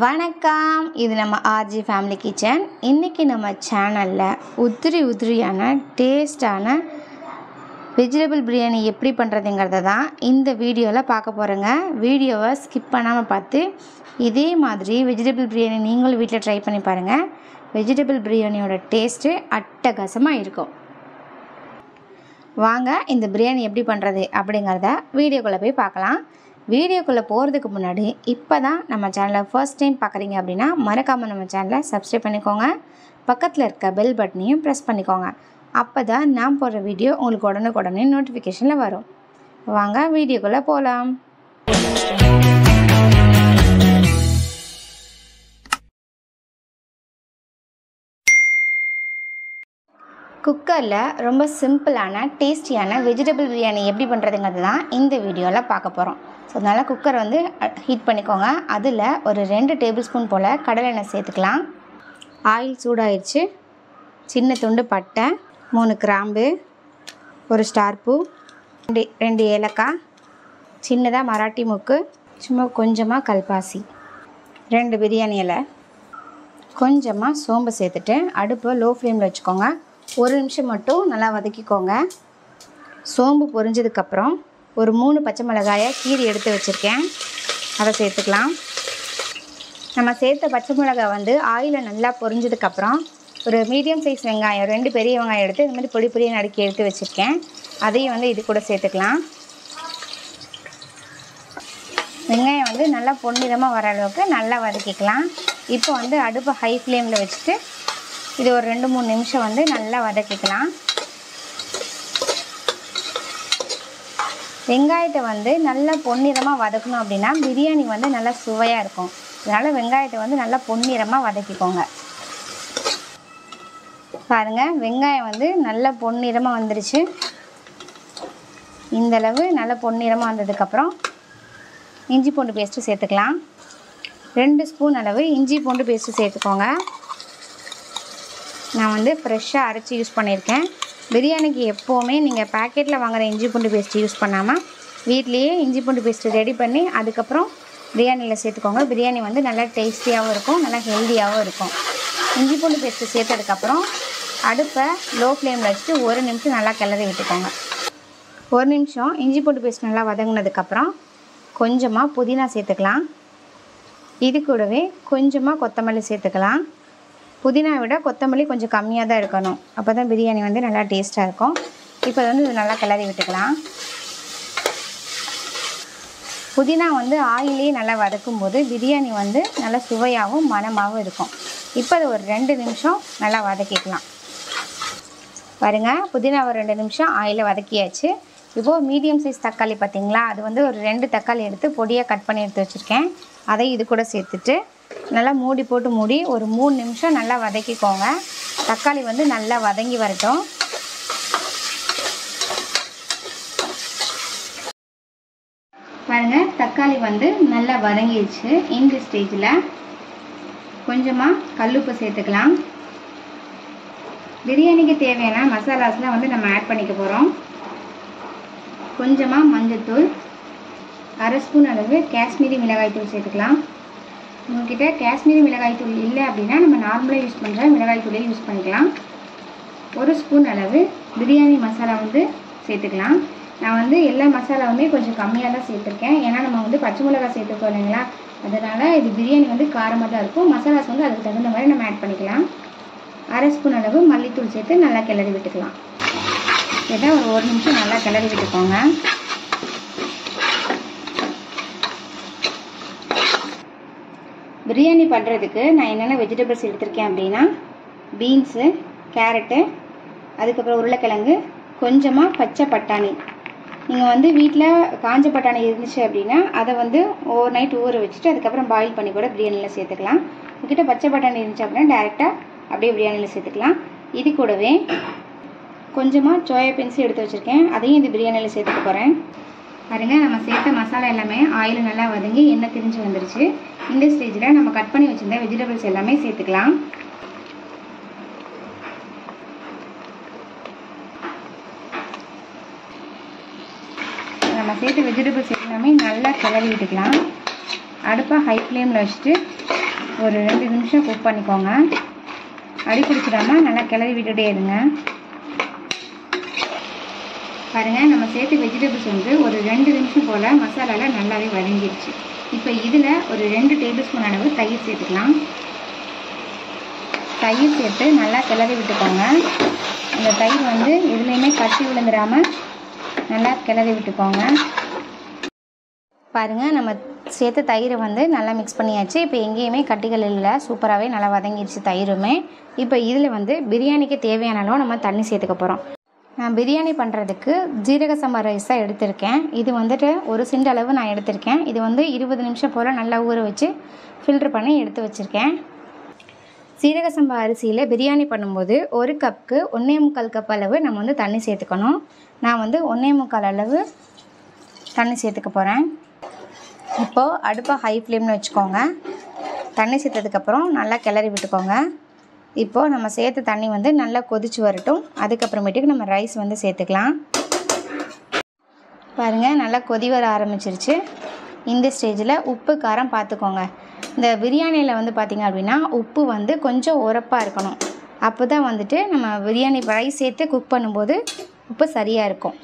வணக்கம், இது நம்ம ஆர்ஜி ஃபேமிலி கிச்சன். இன்றைக்கி நம்ம சேனலில் உதிரியான டேஸ்டான வெஜிடபிள் பிரியாணி எப்படி பண்ணுறதுங்கிறத தான் இந்த வீடியோவில் பார்க்க போகிறோங்க. வீடியோவை ஸ்கிப் பண்ணாமல் பார்த்து இதே மாதிரி வெஜிடபிள் பிரியாணி நீங்களும் வீட்டில் ட்ரை பண்ணி பாருங்கள். வெஜிடபிள் பிரியாணியோட டேஸ்ட்டு அட்டகாசமாக இருக்கும். வாங்க இந்த பிரியாணி எப்படி பண்ணுறது அப்படிங்கிறத வீடியோக்குள்ளே போய் பார்க்கலாம். வீடியோக்குள்ளே போகிறதுக்கு முன்னாடி இப்போ தான் நம்ம சேனலை ஃபர்ஸ்ட் டைம் பார்க்குறீங்க அப்படின்னா மறக்காமல் நம்ம சேனலை சப்ஸ்கிரைப் பண்ணிக்கோங்க. பக்கத்தில் இருக்க பெல் பட்டனையும் ப்ரெஸ் பண்ணிக்கோங்க. அப்போ தான் நான் போடுற வீடியோ உங்களுக்கு உடனுக்குடனே நோட்டிஃபிகேஷனில் வரும். வாங்க வீடியோக்குள்ளே போகலாம். குக்கரில் ரொம்ப சிம்பிளான டேஸ்டியான வெஜிடபிள் பிரியாணி எப்படி பண்ணுறதுங்கிறது தான் இந்த வீடியோவில் பார்க்க போகிறோம். ஸோ அதனால் குக்கர் வந்து ஹீட் பண்ணிக்கோங்க. அதில் ஒரு 2 டேபிள் ஸ்பூன் போல் கடலை எண்ணெய் சேர்த்துக்கலாம். ஆயில் சூடாயிடுச்சு. சின்ன துண்டு பட்டை, 3 கிராம்பு, ஒரு ஸ்டார் பூ, 2 ஏலக்காய், சின்னதாக மராட்டி மொக்கு, சும்மா கொஞ்சமாக கல்பாசி, 2 பிரியாணி இலை, கொஞ்சமாக சோம்பு சேர்த்துட்டு அடுப்பை லோ ஃப்ளேமில் வச்சுக்கோங்க. 1 நிமிஷம் மட்டும் நல்லா வதக்கிக்கோங்க. சோம்பு பொரிஞ்சதுக்கப்புறம் ஒரு 3 பச்சை மிளகாயை கீரி எடுத்து வச்சுருக்கேன், அதை சேர்த்துக்கலாம். நம்ம சேர்த்த பச்சை மிளகாய் வந்து ஆயிலில் நல்லா பொரிஞ்சதுக்கப்புறம் ஒரு மீடியம் சைஸ் வெங்காயம் 2 பெரிய வெங்காயம் எடுத்து இந்த மாதிரி பொடி பொடியாக நறுக்கி எடுத்து வச்சுருக்கேன், அதையும் வந்து இது கூட சேர்த்துக்கலாம். வெங்காயம் வந்து நல்லா பொன்னிறமாக வர அளவுக்கு நல்லா வதக்கிக்கலாம். இப்போ வந்து அடுப்பை ஹை ஃப்ளேமில் வச்சுட்டு இது ஒரு 2-3 நிமிஷம் வந்து நல்லா வதக்கிக்கலாம். வெங்காயத்தை வந்து நல்லா பொன்னிறமாக வதக்கணும் அப்படின்னா பிரியாணி வந்து நல்லா சுவையாக இருக்கும். அதனால் வெங்காயத்தை வந்து நல்லா பொன்னிறமாக வதக்கிக்கோங்க. பாருங்கள், வெங்காயம் வந்து நல்லா பொன்னிறமாக வந்துருச்சு. இந்தளவு நல்லா பொன்னிறமாக வந்ததுக்கப்புறம் இஞ்சி பூண்டு பேஸ்ட்டு சேர்த்துக்கலாம். 2 ஸ்பூன் அளவு இஞ்சி பூண்டு பேஸ்ட்டு சேர்த்துக்கோங்க. நான் வந்து ஃப்ரெஷ்ஷாக அரைச்சி யூஸ் பண்ணியிருக்கேன். பிரியாணிக்கு எப்போவுமே நீங்கள் பேக்கெட்டில் வாங்குகிற இஞ்சி பூண்டு பேஸ்ட்டு யூஸ் பண்ணாமல் வீட்லேயே இஞ்சி பூண்டு பேஸ்ட்டு ரெடி பண்ணி அதுக்கப்புறம் பிரியாணியில் சேர்த்துக்கோங்க. பிரியாணி வந்து நல்லா டேஸ்டியாகவும் இருக்கும், நல்லா ஹெல்த்தியாகவும் இருக்கும். இஞ்சி பூண்டு பேஸ்ட்டு சேர்த்ததுக்கப்புறம் அடுப்பை லோ ஃப்ளேமில் வச்சுட்டு 1 நிமிஷம் நல்லா கிளறி விட்டுக்கோங்க. 1 நிமிஷம் இஞ்சி பூண்டு பேஸ்ட் நல்லா வதங்கினதுக்கப்புறம் கொஞ்சமாக புதினா சேர்த்துக்கலாம். இது கூடவே கொஞ்சமாக கொத்தமல்லி சேர்த்துக்கலாம். புதினாவை விட கொத்தமல்லி கொஞ்சம் கம்மியாக தான் இருக்கணும், அப்போ தான் பிரியாணி வந்து நல்லா டேஸ்ட்டாக இருக்கும். இப்போ வந்து இது நல்லா கிளறி விட்டுக்கலாம். புதினா வந்து ஆயிலே நல்லா வதக்கும் போது பிரியாணி வந்து நல்லா சுவையாகவும் மணமாகவும் இருக்கும். இப்போ அது ஒரு 2 நிமிஷம் நல்லா வதக்கிக்கலாம். பாருங்கள், புதினாவை 2 நிமிஷம் ஆயிலில் வதக்கியாச்சு. இப்போது மீடியம் சைஸ் தக்காளி பார்த்திங்களா, அது வந்து ஒரு 2 தக்காளி எடுத்து பொடியாக கட் பண்ணி எடுத்து வச்சுருக்கேன், அதை இது கூட சேர்த்துட்டு நல்லா மூடி போட்டு மூடி ஒரு 3 நிமிஷம் நல்லா வதக்கிக்கோங்க. தக்காளி வந்து நல்லா வதங்கி வரட்டும். பாருங்கள், தக்காளி வந்து நல்லா வதங்கிடுச்சு. இந்த ஸ்டேஜில் கொஞ்சமாக கல்லுப்பு சேர்த்துக்கலாம். பிரியாணிக்கு தேவையான மசாலாஸ்லாம் வந்து நம்ம ஆட் பண்ணிக்க போகிறோம். கொஞ்சமாக மஞ்சள்தூள், 1/2 ஸ்பூன் அளவு காஷ்மீரி மிளகாய்த்தூள் சேர்த்துக்கலாம். உங்கள்கிட்ட காஷ்மீரி மிளகாய்த்தூள் இல்லை அப்படின்னா நம்ம நார்மலாக யூஸ் பண்ணுற மிளகாய்த்தூளே யூஸ் பண்ணிக்கலாம். 1 ஸ்பூன் அளவு பிரியாணி மசாலா வந்து சேர்த்துக்கலாம். நான் வந்து எல்லா மசாலாவுமே கொஞ்சம் கம்மியாக தான் சேர்த்துருக்கேன், ஏன்னா நம்ம வந்து பச்சை மிளகாய் சேர்த்துக்கோ இல்லைங்களா, அதனால் இது பிரியாணி வந்து காரமாக தான் இருக்கும். மசாலாஸ் வந்து அதுக்கு தகுந்த மாதிரி நம்ம ஆட் பண்ணிக்கலாம். 1/2 ஸ்பூன் அளவு மல்லித்தூள் சேர்த்து நல்லா கிளறி விட்டுக்கலாம். இதை ஒரு 1 நிமிஷம் நல்லா கிளறி விட்டுக்கோங்க. பிரியாணி பண்ணுறதுக்கு நான் என்னென்ன வெஜிடபிள்ஸ் எடுத்திருக்கேன் அப்படின்னா பீன்ஸு, கேரட்டு, அதுக்கப்புறம் உருளைக்கிழங்கு, கொஞ்சமாக பச்சை பட்டாணி. நீங்கள் வந்து வீட்டில் காஞ்ச பட்டாணி இருந்துச்சு அப்படின்னா அதை வந்து ஓவர் நைட் ஊற வச்சுட்டு அதுக்கப்புறம் பாயில் பண்ணி கூட பிரியாணியில் சேர்த்துக்கலாம். உங்கள்கிட்ட பச்சை பட்டாணி இருந்துச்சு அப்படின்னா டேரெக்டாக அப்படியே பிரியாணியில் சேர்த்துக்கலாம். இது கூடவே கொஞ்சமாக சோயா பீன்ஸ் எடுத்து வச்சுருக்கேன், அதையும் இது பிரியாணியில் சேர்த்துக்க போகிறேன். பாருங்கள், நம்ம சேர்த்த மசாலா எல்லாமே ஆயில் நல்லா வதங்கி எண்ணெய் திரிஞ்சு வந்துருச்சு. இந்த ஸ்டேஜில் நம்ம கட் பண்ணி வச்சுருந்த வெஜிடபிள்ஸ் எல்லாமே சேர்த்துக்கலாம். நம்ம சேர்த்த வெஜிடபிள்ஸ் எல்லாமே நல்லா கிளறி விட்டுக்கலாம். அடுப்பை ஹை ஃப்ளேமில் வச்சுட்டு ஒரு 2 நிமிஷம் குக் பண்ணிக்கோங்க. அடி பிடிச்சிடாமல் நல்லா கிளறி விட்டுட்டே இருங்க. பாருங்கள், நம்ம சேர்த்து வெஜிடபிள்ஸ் வந்து ஒரு 2 நிமிஷம் போல் மசாலாவில் நல்லாவே வதங்கிடுச்சு. இப்போ இதில் ஒரு 2 டேபிள் ஸ்பூன் அளவு தயிர் சேர்த்துக்கலாம். தயிர் சேர்த்து நல்லா கிளறி விட்டுக்கோங்க. இந்த தயிர் வந்து எதுலேயுமே கட்டி விழுந்துடாமல் நல்லா கிளறி விட்டுக்கோங்க. பாருங்கள், நம்ம சேர்த்த தயிரை வந்து நல்லா மிக்ஸ் பண்ணியாச்சு. இப்போ எங்கேயுமே கட்டிகள் இல்லை, சூப்பராகவே நல்லா வதங்கிடுச்சு தயிருமே. இப்போ இதில் வந்து பிரியாணிக்கு தேவையான அளவு நம்ம தண்ணி சேர்த்துக்க போகிறோம். நான் பிரியாணி பண்ணுறதுக்கு ஜீரக சம்பா ரைஸ் தான் எடுத்திருக்கேன். இது வந்துட்டு ஒரு சிண்டு அளவு நான் எடுத்திருக்கேன். இது வந்து 20 நிமிஷம் போல் நல்லா ஊற வச்சு ஃபில்ட்ரு பண்ணி எடுத்து வச்சுருக்கேன். சீரக சம்பா அரிசியில் பிரியாணி பண்ணும்போது 1 கப்புக்கு 1.25 கப் அளவு நம்ம வந்து தண்ணி சேர்த்துக்கணும். நான் வந்து 1.25 அளவு தண்ணி சேர்த்துக்க போகிறேன். இப்போது அடுப்பை ஹை ஃப்ளேம்னு வச்சுக்கோங்க. தண்ணி சேர்த்ததுக்கப்புறம் நல்லா கிளறி விட்டுக்கோங்க. இப்போது நம்ம சேர்த்த தண்ணி வந்து நல்லா கொதிச்சு வரட்டும். அதுக்கப்புறமேட்டுக்கு நம்ம ரைஸ் வந்து சேர்த்துக்கலாம். பாருங்கள், நல்லா கொதி வர ஆரம்பிச்சிருச்சு. இந்த ஸ்டேஜில் உப்பு காரம் பார்த்துக்கோங்க. இந்த பிரியாணியில் வந்து பார்த்திங்க அப்படின்னா உப்பு வந்து கொஞ்சம் உரப்பாக இருக்கணும். அப்போ தான் வந்துட்டு நம்ம பிரியாணி ரைஸ் சேர்த்து குக் பண்ணும்போது உப்பு சரியாக இருக்கும்.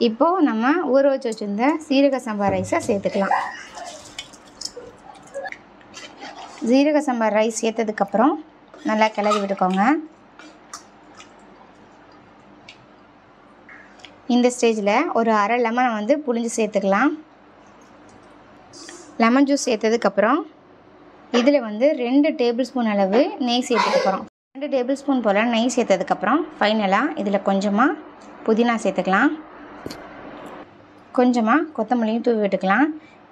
இப்போது நம்ம ஊற வச்சு வச்சுருந்த சீரக சம்பா ரைஸை சேர்த்துக்கலாம். ஜீரக சம்பா ரைஸ் சேர்த்ததுக்கப்புறம் நல்லா கிளறி விட்டுக்கோங்க. இந்த ஸ்டேஜில் ஒரு அரை லெமனை வந்து புழிஞ்சு சேர்த்துக்கலாம். லெமன் ஜூஸ் சேர்த்ததுக்கப்புறம் இதில் வந்து 2 டேபிள் ஸ்பூன் அளவு நெய் சேர்த்துக்க போகிறோம். 2 டேபிள் ஸ்பூன் போல் நெய் சேர்த்ததுக்கப்புறம் ஃபைனலாக இதில் கொஞ்சமாக புதினா சேர்த்துக்கலாம். கொஞ்சமாக கொத்தமல்லியும் தூவி விட்டுக்கலாம்.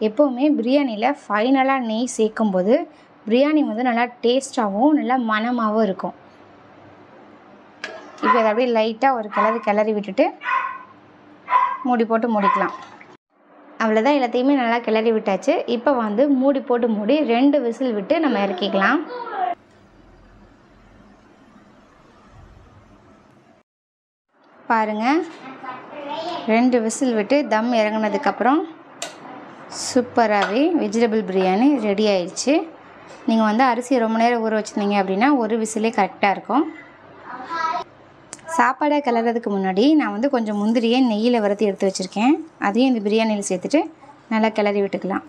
எப்போவுமே பிரியாணியில் ஃபைனலாக நெய் சேர்க்கும்போது பிரியாணி வந்து நல்லா டேஸ்ட்டாகவும் நல்லா மணமாகவும் இருக்கும். இப்போ அதை அப்படியே லைட்டாக ஒரு கிளறி விட்டுட்டு மூடி போட்டு மூடிக்கலாம். அவ்வளோதான், எல்லாத்தையுமே நல்லா கிளறி விட்டாச்சு. இப்போ வந்து மூடி 2 விசில் விட்டு நம்ம இறக்கிக்கலாம். பாருங்கள், 2 விசில் விட்டு தம் இறங்கினதுக்கப்புறம் சூப்பராகவே வெஜிடபிள் பிரியாணி ரெடி ஆயிடுச்சு. நீங்கள் வந்து அரிசியை ரொம்ப நேரம் ஊற வச்சுருந்தீங்க அப்படின்னா ஒரு விசிலே கரெக்டாக இருக்கும். சாப்பாடை கிளறதுக்கு முன்னாடி நான் வந்து கொஞ்சம் முந்திரியை நெய்யில் வறுத்து எடுத்து வச்சுருக்கேன். அதையும் இந்த பிரியாணியில் சேர்த்துட்டு நல்லா கிளறி விட்டுக்கலாம்.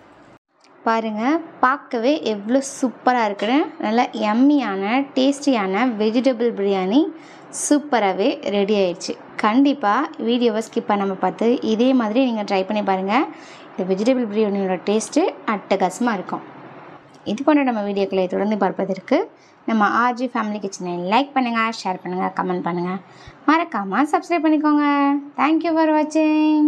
பாருங்கள், பார்க்கவே எவ்வளோ சூப்பராக இருக்குன்னு. நல்லா எம்மியான டேஸ்டியான வெஜிடபிள் பிரியாணி சூப்பராகவே ரெடி ஆயிடுச்சு. கண்டிப்பாக வீடியோவை ஸ்கிப் பண்ணாமல் பார்த்து இதே மாதிரி நீங்கள் ட்ரை பண்ணி பாருங்கள். இந்த வெஜிடபிள் பிரியாணியோட டேஸ்ட்டு அட்டகாசமாக இருக்கும். இது போன்ற நம்ம வீடியோக்களை தொடர்ந்து பார்ப்பதற்கு நம்ம ஆர்ஜி ஃபேமிலி கிச்சனை லைக் பண்ணுங்கள், ஷேர் பண்ணுங்கள், கமெண்ட் பண்ணுங்கள். மறக்காமல் சப்ஸ்கிரைப் பண்ணிக்கோங்க. தேங்க்யூ ஃபார் வாட்சிங்.